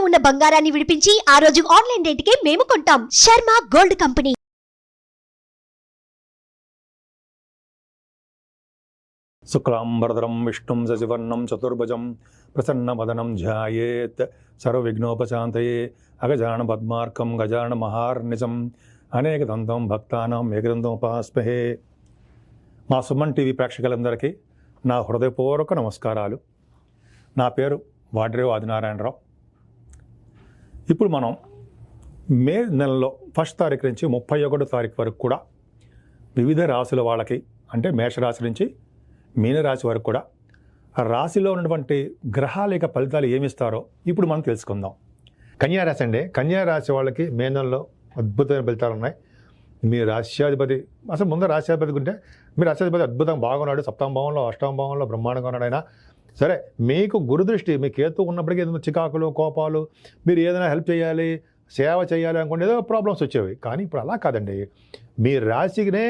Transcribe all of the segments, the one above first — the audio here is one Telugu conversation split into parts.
ఉన్న బంగారాన్ని విడిపించి ఆ రోజు ఆన్లైన్ రేటుకే మేము కొంటాం. Sharma gold company. శుక్లాంబరధరం విష్ణుం శశివర్ణం చతుర్భుజం ప్రసన్నవదనం ధ్యాయేత్ సర్వవిఘ్నోపశాంతయే అగజాన పద్మార్కం గజాన మహార్నిశం అనేకదంతం భక్తానాం ఏకదంతం ఉపాస్మహే. మా సుమన్ టీవీ ప్రేక్షకులందరికీ నా హృదయపూర్వక నమస్కారాలు. నా పేరు వాడ్రేవు ఆదినారాయణరావు. ఇప్పుడు మనం మే నెలలో 1 తారీఖు నుంచి 31 తారీఖు వరకు కూడా వివిధ రాశుల వాళ్ళకి, అంటే మేషరాశి నుంచి మీనరాశి వరకు కూడా ఆ రాశిలో ఉన్నటువంటి గ్రహాల యొక్క ఫలితాలు ఏమిస్తారో ఇప్పుడు మనం తెలుసుకుందాం. కన్యారాశి అండి. కన్యారాశి వాళ్ళకి మే నెలలో అద్భుతమైన ఫలితాలు ఉన్నాయి. మీ రాశ్యాధిపతి, అసలు ముందు రాశ్యాధిపతి ఉంటే మీ రాశ్యాధిపతి అద్భుతంగా బాగున్నాడు. 7వ భావంలో 8వ భావంలో బ్రహ్మాండంగా ఉన్నాడు ఆయన. సరే, మీకు గురుదృష్టి, మీ కేతు ఉన్నప్పటికీ ఏదైనా చికాకులు, కోపాలు, మీరు ఏదైనా హెల్ప్ చేయాలి, సేవ చేయాలి అనుకుంటే ఏదో ప్రాబ్లమ్స్ వచ్చేవి. కానీ ఇప్పుడు అలా కాదండి. మీ రాశికినే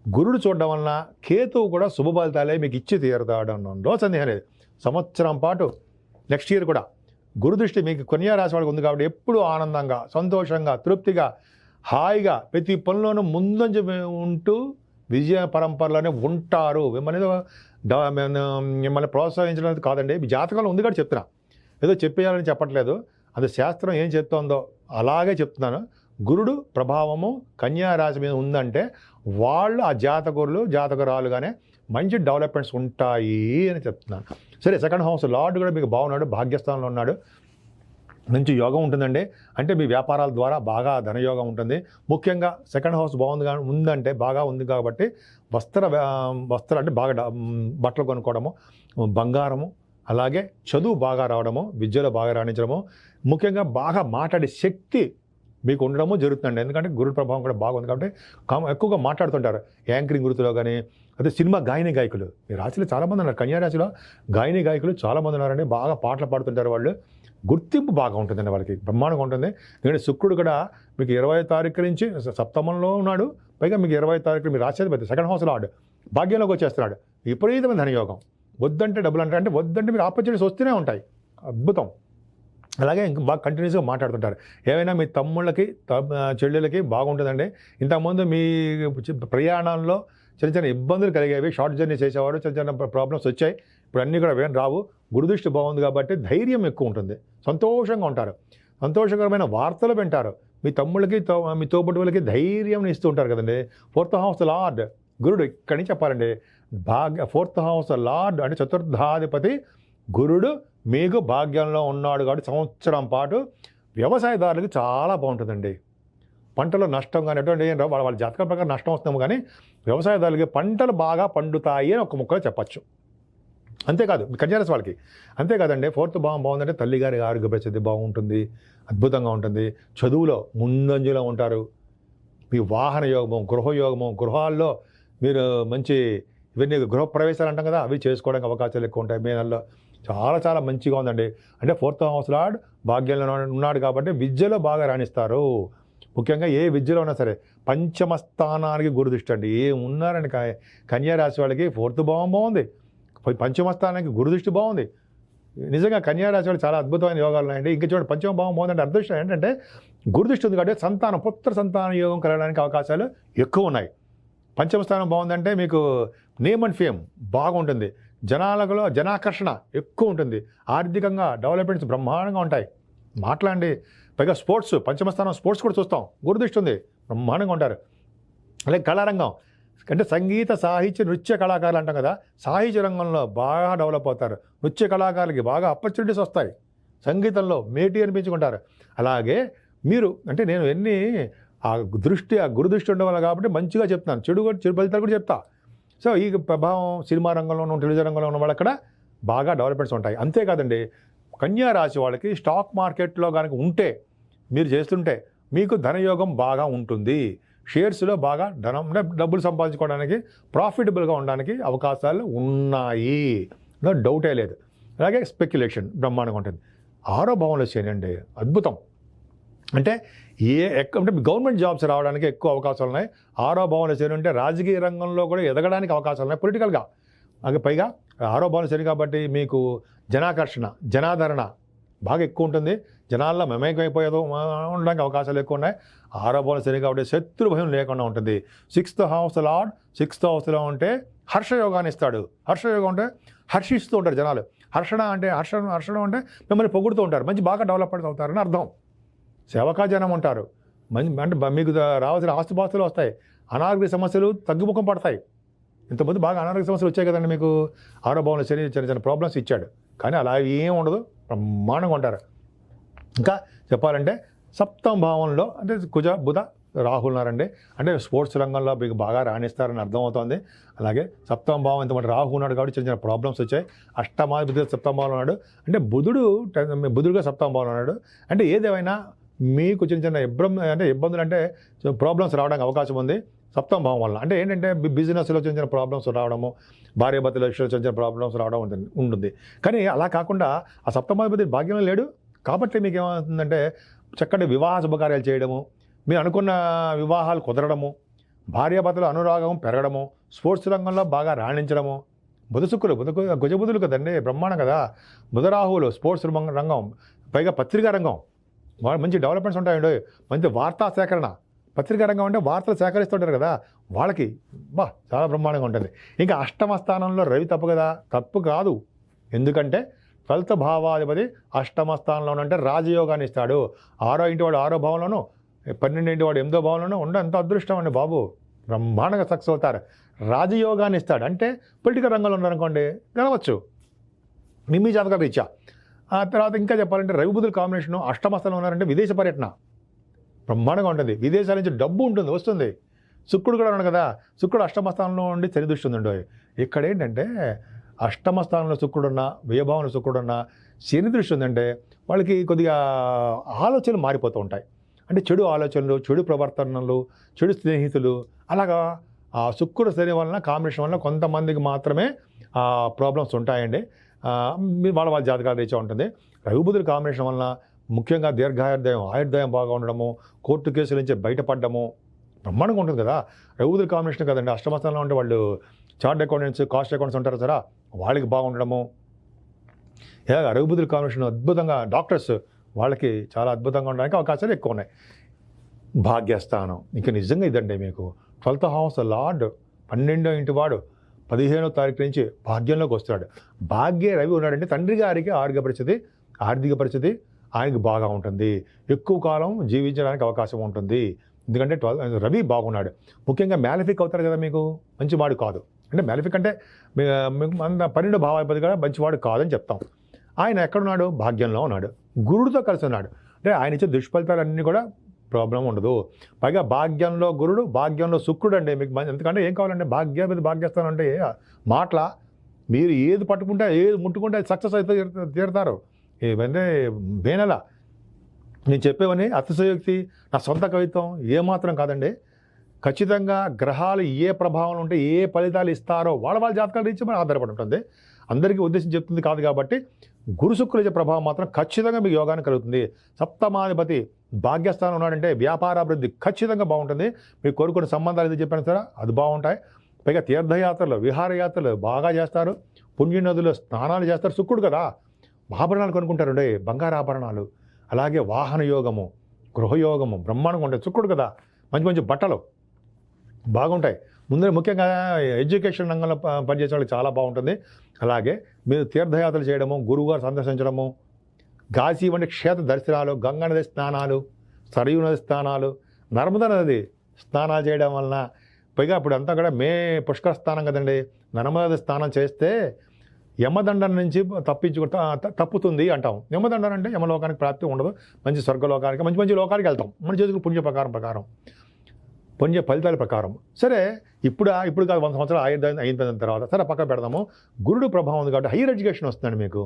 గురుడు చూడడం వలన కేతువు కూడా శుభ ఫలితాలే మీకు ఇచ్చి తీరుతాడు అన్నో సందేహం లేదు. సంవత్సరం పాటు నెక్స్ట్ ఇయర్ కూడా గురుదృష్టి మీకు కన్యా రాశి వాళ్ళకి ఉంది కాబట్టి ఎప్పుడు ఆనందంగా, సంతోషంగా, తృప్తిగా, హాయిగా ప్రతి పనిలోనూ ముందంజ ఉంటూ విజయ పరంపరలోనే ఉంటారు. మిమ్మల్ని ప్రోత్సహించడం కాదండి, మీ జాతకంలో ఉంది కాబట్టి చెప్తున్నా. ఏదో చెప్పేయాలని చెప్పట్లేదు. అది శాస్త్రం ఏం చెప్తుందో అలాగే చెప్తున్నాను. గురుడు ప్రభావము కన్యా రాశి మీద ఉందంటే వాళ్ళు ఆ జాతకురాలుగానే మంచి డెవలప్మెంట్స్ ఉంటాయి అని చెప్తున్నాను. సరే, 2nd హౌస్ లార్డ్ కూడా మీకు బాగున్నాడు, భాగ్యస్థానంలో ఉన్నాడు. మంచి యోగం ఉంటుందండి. అంటే మీ వ్యాపారాల ద్వారా బాగా ధనయోగం ఉంటుంది. ముఖ్యంగా 2nd హౌస్ ఉందంటే బాగా ఉంది కాబట్టి వస్త్ర అంటే బాగా బట్టలు కొనుక్కోవడము, బంగారము, అలాగే చదువు బాగా రావడము, విద్యలో బాగా రాణించడము, ముఖ్యంగా బాగా మాట్లాడే శక్తి మీకు ఉండడము జరుగుతుందండి. ఎందుకంటే గురు ప్రభావం కూడా బాగుంది కాబట్టి ఎక్కువగా మాట్లాడుతుంటారు. యాంకరింగ్ వృత్తిలో కానీ, అదే సినిమా గాయకులు ఈ రాశిలో చాలామంది ఉన్నారు. కన్యా రాశిలో గాయకులు చాలామంది ఉన్నారండి. బాగా పాటలు పాడుతుంటారు. వాళ్ళు గుర్తింపు బాగా ఉంటుందండి, వాళ్ళకి బ్రహ్మాండంగా ఉంటుంది. ఎందుకంటే శుక్రుడు కూడా మీకు 20వ తారీఖు నుంచి 7వ ఉన్నాడు. పైగా మీకు 20వ తారీఖు మీ రాశ్యాధిపతి 2nd హౌస్ లార్డ్ భాగ్యంలోకి వచ్చేస్తున్నాడు. విపరీతమైన ధనయోగం. వద్దంటే డబ్బులు అంటే వద్దంటే మీరు ఆపర్చునిటీస్ వస్తూనే ఉంటాయి. అద్భుతం. అలాగే ఇంకా బాగా కంటిన్యూస్గా మాట్లాడుతుంటారు. ఏమైనా మీ తమ్ముళ్ళకి, చెల్లెలకి బాగుంటుందండి. ఇంతకుముందు మీ ప్రయాణంలో చిన్న ఇబ్బందులు కలిగేవి. షార్ట్ జర్నీ చేసేవారు, చిన్న ప్రాబ్లమ్స్ వచ్చాయి. ఇప్పుడు అన్నీ కూడా ఏం రావు. గురుదృష్టి బాగుంది కాబట్టి ధైర్యం ఎక్కువ ఉంటుంది. సంతోషంగా ఉంటారు. సంతోషకరమైన వార్తలు వింటారు. మీ తమ్ముళ్ళకి, మీ తోబుట్టువులకి ధైర్యం ఇస్తూ ఉంటారు కదండి. 4th హౌస్ లార్డ్ గురుడు ఇక్కడి నుంచి చెప్పాలండి. 4th హౌస్ లార్డ్ అంటే చతుర్థాధిపతి గురుడు మీకు భాగ్యంలో ఉన్నాడు కాబట్టి సంవత్సరం పాటు వ్యవసాయదారులకి చాలా బాగుంటుందండి. పంటలో నష్టం కానీ ఎటువంటి ఏం రావు. వాళ్ళ జాతకం ప్రకారం నష్టం వస్తాము, కానీ వ్యవసాయదారులకి పంటలు బాగా పండుతాయి అని ఒక ముక్కలో చెప్పచ్చు. అంతేకాదు మీ కన్యారాశి వాళ్ళకి అంతేకాదండి. 4th భావం బాగుందంటే తల్లిగారి ఆరోగ్య పరిస్థితి బాగుంటుంది, అద్భుతంగా ఉంటుంది. చదువులో ముందంజలో ఉంటారు. మీ వాహన యోగము, గృహయోగము, గృహాల్లో మీరు మంచి ఇవన్నీ గృహప్రవేశాలు అంటాం కదా, అవి చేసుకోవడానికి అవకాశాలు ఎక్కువ ఉంటాయి. మే నెలలో చాలా మంచిగా ఉందండి. అంటే 4th హౌస్ లార్డ్ భాగ్యంలో ఉన్నాడు కాబట్టి విద్యలో బాగా రాణిస్తారు. ముఖ్యంగా ఏ విద్యలో ఉన్నా సరే. 5వ స్థానానికి గురుదృష్టి అండి. ఏమున్నారండి కన్యా రాశి వాళ్ళకి 4th భావం బాగుంది, 5వ స్థానానికి గురుదృష్టి బాగుంది. నిజంగా కన్యా రాశి వాళ్ళు చాలా అద్భుతమైన యోగాలు ఉన్నాయండి. ఇంకా చూడండి, 5వ భావం బాగుందంటే అదృష్టం ఏంటంటే గురుదృష్టి ఉంది కాబట్టి పుత్ర సంతాన యోగం కలగడానికి అవకాశాలు ఎక్కువ ఉన్నాయి. 5వ స్థానం బాగుందంటే మీకు నేమ్ అండ్ ఫేమ్ బాగుంటుంది. జనాకర్షణ ఎక్కువ ఉంటుంది. ఆర్థికంగా డెవలప్మెంట్స్ బ్రహ్మాండంగా ఉంటాయి. మాట్లాడండి. పైగా స్పోర్ట్స్, 5వ స్థానం స్పోర్ట్స్ కూడా చూస్తాం. గురుదృష్టి ఉంది, బ్రహ్మాండంగా ఉంటారు. అలాగే కళారంగం అంటే సంగీత, సాహిత్య, నృత్య కళాకారులు అంటాం కదా, సాహిత్య రంగంలో బాగా డెవలప్ అవుతారు. నృత్య కళాకారులకి బాగా ఆపర్చునిటీస్ వస్తాయి. సంగీతంలో మేటి అనిపించుకుంటారు. అలాగే మీరు అంటే నేను ఆ గురుదృష్టి ఉండడం వల్ల కాబట్టి మంచిగా చెప్తున్నాను. చెడు ఫలితాలు కూడా చెప్తా. సో ఈ ప్రభావం సినిమా రంగంలో, టెలివిజన్ రంగంలో ఉన్న వాళ్ళు అక్కడ బాగా డెవలప్మెంట్స్ ఉంటాయి. అంతేకాదండి, కన్యా రాశి వాళ్ళకి స్టాక్ మార్కెట్లో కనుక ఉంటే, మీరు చేస్తుంటే మీకు ధనయోగం బాగా ఉంటుంది. షేర్స్లో బాగా డబ్బులు సంపాదించుకోవడానికి, ప్రాఫిటబుల్గా ఉండడానికి అవకాశాలు ఉన్నాయి. డౌటే లేదు. అలాగే స్పెక్యులేషన్ బ్రహ్మాండంగా ఉంటుంది. 6వ భావంలో చేయండి, అద్భుతం. అంటే అంటే గవర్నమెంట్ జాబ్స్ రావడానికి ఎక్కువ అవకాశాలు ఉన్నాయి. 6వ భావంలో శని ఉంటే రాజకీయ రంగంలో కూడా ఎదగడానికి అవకాశాలు ఉన్నాయి పొలిటికల్గా. పైగా 6వ భావంలో శని కాబట్టి మీకు జనాకర్షణ, జనాదరణ, బాగా ఎక్కువ ఉంటుంది, జనాల్లో మమేకమైపోయేదో ఉండడానికి అవకాశాలు ఎక్కువ ఉన్నాయి. 6వ భావం శని కాబట్టి శత్రు భయం లేకుండా ఉంటుంది. 6th house లార్డ్ 6th హౌస్లో ఉంటే హర్షయోగాన్ని ఇస్తాడు. హర్షయోగం అంటే హర్షిస్తూ ఉంటారు జనాలు. హర్షణం అంటే మిమ్మల్ని పొగుడుతూ ఉంటారు, మంచి బాగా డెవలప్ అవుతారని అర్థం. సేవకా జనం ఉంటారు, అంటే మీకు రావాల్సిన ఆస్తుపాస్తులు వస్తాయి, అనారోగ్య సమస్యలు తగ్గుముఖం పడతాయి. ఇంతకుముందు బాగా అనారోగ్య సమస్యలు వచ్చాయి కదండి మీకు, 6వ భావంలో శని చిన్న చిన్న ప్రాబ్లమ్స్ ఇచ్చాడు, కానీ అలా ఏం ఉండదు, బ్రహ్మాండంగా ఉంటారు. ఇంకా చెప్పాలంటే 7వ భావంలో అంటే కుజ బుధ రాహుల్ ఉన్నారండి, అంటే స్పోర్ట్స్ రంగంలో మీకు బాగా రాణిస్తారని అర్థమవుతుంది. అలాగే 7వ భావం ఇంతమంది రాహు ఉన్నాడు కాబట్టి చిన్న చిన్న ప్రాబ్లమ్స్ వచ్చాయి. అష్టమాధిపతి 7వ భావంలో ఉన్నాడు, అంటే బుధుడుగా 7వ భావంలో ఉన్నాడు. అంటే ఏదేమైనా మీకు చిన్న చిన్న ఇబ్బందులు అంటే ప్రాబ్లమ్స్ రావడానికి అవకాశం ఉంది 7వ భావం వల్ల. అంటే ఏంటంటే బిజినెస్లో చిన్న చిన్న ప్రాబ్లమ్స్ రావడము, భార్యాభర్తల విషయంలో చిన్న చిన్న ప్రాబ్లమ్స్ రావడం ఉంటుంది. కానీ అలా కాకుండా ఆ 7వ భాగ్యంలో లేడు కాబట్టి మీకు ఏమవుతుందంటే చక్కటి వివాహ శుభకార్యాలు చేయడము, మీరు అనుకున్న వివాహాలు కుదరడము, భార్యాభర్తల అనురాగం పెరగడము, స్పోర్ట్స్ రంగంలో బాగా రాణించడము. గుజబుధులు కదండి, బ్రహ్మాండం కదా. బుధరాహువులు స్పోర్ట్స్ రంగం, పైగా పత్రికా రంగం, మంచి డెవలప్మెంట్స్ ఉంటాయండి. మంచి వార్తా సేకరణ, పత్రికా రంగం అంటే వార్తలు సేకరిస్తుంటారు కదా, వాళ్ళకి చాలా బ్రహ్మాండంగా ఉంటుంది. ఇంకా 8వ స్థానంలో రవి తప్పు కాదు, ఎందుకంటే 12th భావాధిపతి 8వ స్థానంలో అంటే రాజయోగాన్ని ఇస్తాడు. 6వ ఇంటి వాడు 6వ భావంలోనూ, 12వ ఇంటి వాడు 8వ భావంలోనూ ఎంత అదృష్టం అండి బాబు, బ్రహ్మాండంగా సక్సెస్ అవుతారు. రాజయోగాన్ని ఇస్తాడు అంటే పొలిటికల్ రంగంలో ఉన్నారనుకోండి గెలవచ్చు మీ జాతకాల రీత్యా. ఆ తర్వాత ఇంకా చెప్పాలంటే రవి బుధుల కాంబినేషన్ 8వ స్థానంలో ఉన్నారంటే విదేశ పర్యటన బ్రహ్మాండంగా ఉంటుంది, విదేశాల నుంచి డబ్బు వస్తుంది. శుక్రుడు కూడా ఉన్నాడు కదా, శుక్రుడు 8వ స్థానంలో ఉండి చని దృష్టి ఉందండి. ఇక్కడ ఏంటంటే 8వ స్థానంలో శుక్రుడున్నా, వ్యయభావంలో శుక్రుడున్నా శని దృష్టి ఉందంటే వాళ్ళకి కొద్దిగా ఆలోచనలు మారిపోతూ ఉంటాయి. అంటే చెడు ఆలోచనలు, చెడు ప్రవర్తనలు, చెడు స్నేహితులు, అలాగా ఆ శుక్రుడు శని వలన కాంబినేషన్ వలన కొంతమందికి మాత్రమే ప్రాబ్లమ్స్ ఉంటాయండి. వాళ్ళ జాతకాల రీత్యా ఉంటుంది. రవి బుధుల కాంబినేషన్ వలన ముఖ్యంగా ఆయుర్దాయం బాగా ఉండడము, కోర్టు కేసుల నుంచి బయటపడడము బ్రహ్మాండంగా ఉంటుంది కదా. రవి బుధుల కాంబినేషన్ కదండి, 8వ స్థానంలో ఉంటే వాళ్ళు చార్ట్ అకౌంటెంట్స్, కాస్ట్ అకౌంట్స్ ఉంటారు సరే, వాళ్ళకి బాగుండడము. ఇలాగ రవి బుధుల కాంబినేషన్ అద్భుతంగా, డాక్టర్స్ వాళ్ళకి చాలా అద్భుతంగా ఉండడానికి అవకాశాలు ఎక్కువ ఉన్నాయి. భాగ్యస్థానం ఇంకా నిజంగా ఇదండి మీకు 12th house లార్డ్ 12వ ఇంటి వాడు 15వ తారీఖు నుంచి భాగ్యంలోకి వస్తాడు. భాగ్య రవి ఉన్నాడంటే తండ్రి గారికి ఆర్థిక పరిస్థితి ఆయనకి బాగా ఉంటుంది, ఎక్కువ కాలం జీవించడానికి అవకాశం ఉంటుంది. ఎందుకంటే రవి బాగున్నాడు. ముఖ్యంగా మ్యాలిఫిక్ అవుతారు కదా, మీకు మంచివాడు కాదు. అంటే మ్యాలిఫిక్ అంటే 12వ భావాధిపతి కూడా మంచివాడు కాదని చెప్తాం. ఆయన ఎక్కడున్నాడు, భాగ్యంలో ఉన్నాడు, గురుడితో కలిసి ఉన్నాడు. అంటే ఆయన ఇచ్చే దుష్ఫలితాలన్నీ కూడా ప్రాబ్లం ఉండదు. పైగా భాగ్యంలో గురుడు, భాగ్యంలో శుక్రుడు అండి మీకు. ఎందుకంటే ఏం కావాలంటే భాగ్యస్థానం అంటే మాటల మీరు ఏది పట్టుకుంటే ఏది ముట్టుకుంటే అది సక్సెస్ అయితే తీరుతారు. ఏమంటే బేనెల నేను చెప్పేవని అతిశయోక్తి, నా సొంత కవిత్వం ఏమాత్రం కాదండి. ఖచ్చితంగా గ్రహాలు ఏ ప్రభావం ఉంటే ఏ ఫలితాలు ఇస్తారో వాళ్ళ జాతకాల రీత్యా మనం ఆధారపడి ఉంటుంది. అందరికీ ఉద్దేశం చెప్తుంది కాదు కాబట్టి గురు శుక్రుల ఇచ్చే ప్రభావం మాత్రం ఖచ్చితంగా మీకు యోగాన్ని కలుగుతుంది. 7వ భాగ్యస్థానం ఉన్నాడంటే వ్యాపారాభివృద్ధి ఖచ్చితంగా బాగుంటుంది. మీకు కోరుకున్న సంబంధాలు ఏది చెప్పాను సరే అది బాగుంటాయి. పైగా తీర్థయాత్రలు, విహారయాత్రలు బాగా చేస్తారు, పుణ్యనదులు స్నానాలు చేస్తారు. శుక్రుడు కదా, ఆభరణాలు కొనుక్కుంటారండి, బంగారు ఆభరణాలు. అలాగే వాహన యోగము, గృహయోగము బ్రహ్మాండంగా ఉంటాయి. శుక్రుడు కదా, మంచి మంచి బట్టలు బాగుంటాయి. ముందర ముఖ్యంగా ఎడ్యుకేషన్ రంగంలో పనిచేసే వాళ్ళకి చాలా బాగుంటుంది. అలాగే మీరు తీర్థయాత్రలు చేయడము, గురువుగారు సందర్శించడము, కాశీ వంటి క్షేత్ర దర్శనాలు, గంగా నది స్నానాలు, సరయూ నది స్నానాలు, నర్మదా నది స్నానాలు చేయడం వలన, పైగా ఇప్పుడు అంతా కూడా పుష్కర స్నానం కదండి, నర్మదా నది స్నానం చేస్తే యమదండం నుంచి తప్పుతుంది అంటాం. యమదండం అంటే యమలోకానికి ప్రాప్తి ఉండదు, మంచి స్వర్గలోకానికి, మంచి మంచి లోకానికి వెళ్తాం మన చేతులకు పుణ్య ఫలితాల ప్రకారం. సరే ఇప్పుడు కాదు 100 సంవత్సరాలు అయిన తర్వాత సరే పక్కన పెడదాము. గురుడు ప్రభావం ఉంది కాబట్టి హైయర్ ఎడ్యుకేషన్ వస్తుందండి మీకు.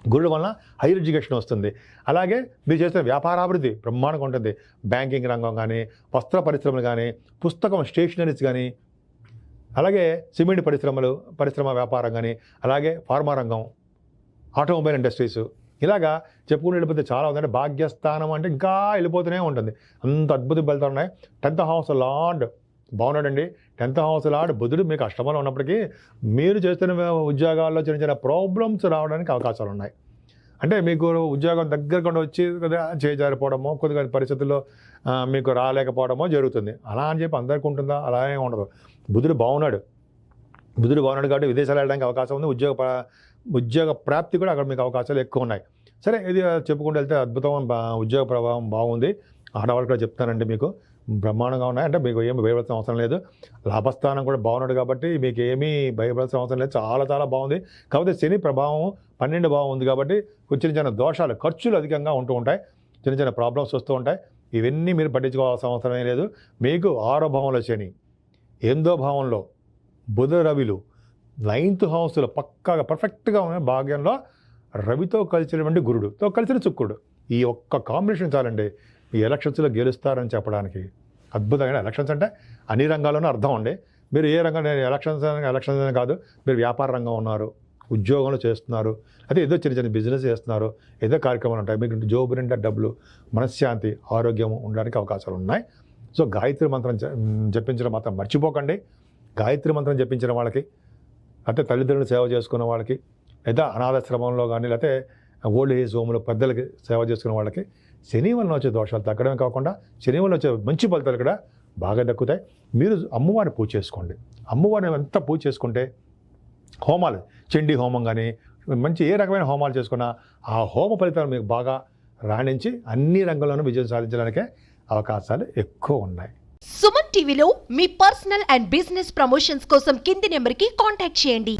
గురుడు వలన హైయర్ ఎడ్యుకేషన్ వస్తుంది. అలాగే మీరు చేసిన వ్యాపారాభివృద్ధి బ్రహ్మాండంగా ఉంటుంది. బ్యాంకింగ్ రంగం కానీ, వస్త్ర పరిశ్రమలు కానీ, పుస్తకం స్టేషనరీస్ కానీ, అలాగే సిమెంట్ పరిశ్రమ వ్యాపారం కానీ, అలాగే ఫార్మా రంగం, ఆటోమొబైల్ ఇండస్ట్రీస్, ఇలాగా చెప్పుకుని వెళ్ళిపోతే చాలా ఉందంటే భాగ్యస్థానం అంటే ఇంకా వెళ్ళిపోతూనే ఉంటుంది. అంత అద్భుత ఫలితాలు ఉన్నాయి. 10th house లార్డ్ బాగున్నాడండి. 10th house లార్డ్ బుధుడు మీకు అష్టమంలో ఉన్నప్పటికీ మీరు చేస్తున్న ఉద్యోగాల్లో చిన్న చిన్న ప్రాబ్లమ్స్ రావడానికి అవకాశాలు ఉన్నాయి. అంటే మీకు ఉద్యోగం దగ్గరకుండా వచ్చి కొద్దిగా చేజారిపోవడమో కొద్దిగా పరిస్థితుల్లో మీకు రాలేకపోవడమో జరుగుతుంది. అలా అని చెప్పి అందరికీ ఉంటుందా? అలా ఏం ఉండదు. బుధుడు బాగున్నాడు కాబట్టి విదేశాలు వెళ్ళడానికి అవకాశం ఉంది. ఉద్యోగ ప్రాప్తి కూడా అక్కడ మీకు అవకాశాలు ఎక్కువ ఉన్నాయి. సరే, ఇది చెప్పుకుంటూ వెళ్తే అద్భుతం. ఉద్యోగ ప్రభావం బాగుంది. ఆడవాళ్ళు కూడా చెప్తానండి, మీకు బ్రహ్మాండంగా ఉన్నాయి. అంటే మీకు ఏమి భయపడాల్సిన అవసరం లేదు. లాభస్థానం కూడా బాగున్నాడు కాబట్టి మీకు ఏమీ భయపడాల్సిన అవసరం లేదు. చాలా చాలా బాగుంది. కాకపోతే శని ప్రభావం 12 బాగుంది కాబట్టి చిన్న చిన్న దోషాలు, ఖర్చులు అధికంగా ఉంటూ ఉంటాయి. చిన్న చిన్న ప్రాబ్లమ్స్ వస్తూ ఉంటాయి. ఇవన్నీ మీరు పట్టించుకోవాల్సిన అవసరమే లేదు. మీకు 6వ భావంలో శని, 8వ భావంలో బుధ రవిలు, 9th హౌస్లో పక్కాగా పర్ఫెక్ట్గా ఉన్న భాగ్యంలో రవితో కలిసినటువంటి గురుడుతో కలిసిన శుక్రుడు. ఈ ఒక్క కాంబినేషన్ చాలండి ఈ ఎలక్షన్స్లో గెలుస్తారని చెప్పడానికి. అద్భుతమైన ఎలక్షన్స్ అంటే అన్ని రంగాల్లోనూ అర్థం అండి. మీరు ఏ రంగం, ఎలక్షన్స్ అనే కాదు, మీరు వ్యాపార రంగం ఉన్నారు, ఉద్యోగంలో చేస్తున్నారు, అదే ఏదో చిన్న చిన్న బిజినెస్ చేస్తున్నారు, ఏదో కార్యక్రమాలు ఉంటాయి, మీకు జోబు నిండా డబ్బులు, మనశ్శాంతి, ఆరోగ్యం ఉండడానికి అవకాశాలు ఉన్నాయి. సో గాయత్రి మంత్రం జపించడం మాత్రం మర్చిపోకండి. గాయత్రి మంత్రం జపించిన వాళ్ళకి, అయితే తల్లిదండ్రులు సేవ చేసుకున్న వాళ్ళకి, లేదా అనాథాశ్రమంలో కానీ లేకపోతే ఓల్డ్ ఏజ్ హోమ్లో పెద్దలకి సేవ చేసుకున్న వాళ్ళకి శని వల్ల వచ్చే దోషాలు తగ్గడమే కాకుండా శని వల్ల వచ్చే మంచి ఫలితాలు కూడా బాగా దక్కుతాయి. మీరు అమ్మవారిని పూజ చేసుకోండి. అమ్మవారిని ఎంత పూజ చేసుకుంటే హోమాలు, చండీ హోమం కానీ మంచి ఏ రకమైన హోమాలు చేసుకున్నా ఆ హోమ ఫలితాలు మీకు బాగా రాణించి అన్ని రంగంలోనూ విజయం సాధించడానికే అవకాశాలు ఎక్కువ ఉన్నాయి. సుమన్ టీవీలో మీ పర్సనల్ అండ్ బిజినెస్ ప్రమోషన్స్ కోసం కింది నెంబర్కి కాంటాక్ట్ చేయండి.